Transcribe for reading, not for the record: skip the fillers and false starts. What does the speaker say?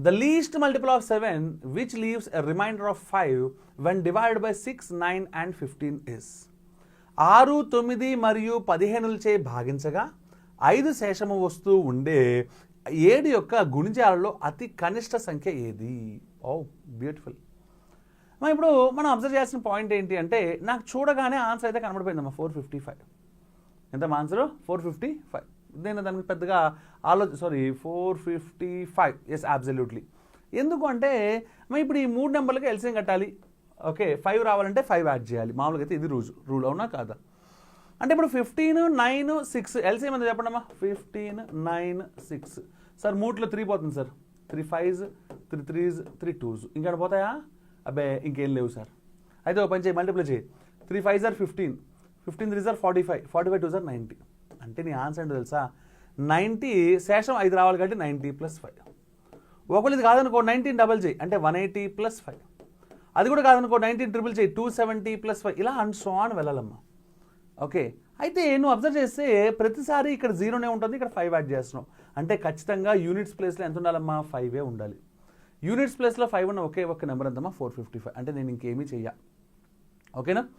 The least multiple of 7 which leaves a reminder of 5 when divided by 6, 9 and 15 is. 6, 9 మరియు 15చే భాగించగా 5 శేషము వస్తూ ఉండే 7 యొక్క గుణిజాలలో అతి కనిష్ట సంఖ్య ఏది? ఓ బ్యూటిఫుల్. ఇప్పుడు మనం అబ్జర్వ్ చేయాల్సిన పాయింట్ ఏంటి అంటే, నాకు చూడగానే ఆన్సర్ అయితే కనబడిపోయిందమ్మా 455. ఎంత మా ఆన్సరు? 455. నేను దానికి పెద్దగా 455. Yes, absolutely. ఎందుకు అంటే ఇప్పుడు ఈ 3 నెంబర్లకి ఎల్సిఎం కట్టాలి. ఓకే, 5 రావాలంటే 5 యాడ్ చేయాలి. మామూలుగా అయితే ఇది రూల్ అవునా కాదా? అంటే ఇప్పుడు 15, 9, 6 ఎల్సిఎం ఎంత చెప్పండి అమ్మా? 15, 9, 6. సార్ 3లో 3 పోతుంది సార్. 3 5s, 3 3s, 3 2s. ఇంకా పోతాయా? అబ్బే ఇంకేం లేవు సార్. అయితే ఓ పని చేయి, మల్టిప్లై చేయి. 3 5s are 15, 15 3s are 45, 45 2s are 90. అంటే నీ ఆన్సర్ ఏంటో తెలుసా? 90 శేషం 5 రావాలి కాబట్టి 90 + 5. ఒకవేళ ఇది కాదనుకో 19 డబల్ చేయి అంటే 180 + 5. అది కూడా కాదనుకో 19 ట్రిపుల్ చేయి 270 + 5. ఇలా అండ్ సో ఆన్ వెళ్ళాలమ్మా. ఓకే, అయితే నువ్వు అబ్జర్వ్ చేస్తే ప్రతిసారి ఇక్కడ 0నే ఉంటుంది, ఇక్కడ 5 యాడ్ చేస్తున్నావు. అంటే ఖచ్చితంగా యూనిట్స్ ప్లేస్లో ఎంత ఉండాలమ్మా? 5 ఉండాలి. యూనిట్స్ ప్లేస్లో 5 ఉన్న ఒకే ఒక్క నెంబర్ ఎంతమ్మా? 455. అంటే నేను ఇంకేమీ చెయ్య. ఓకేనా?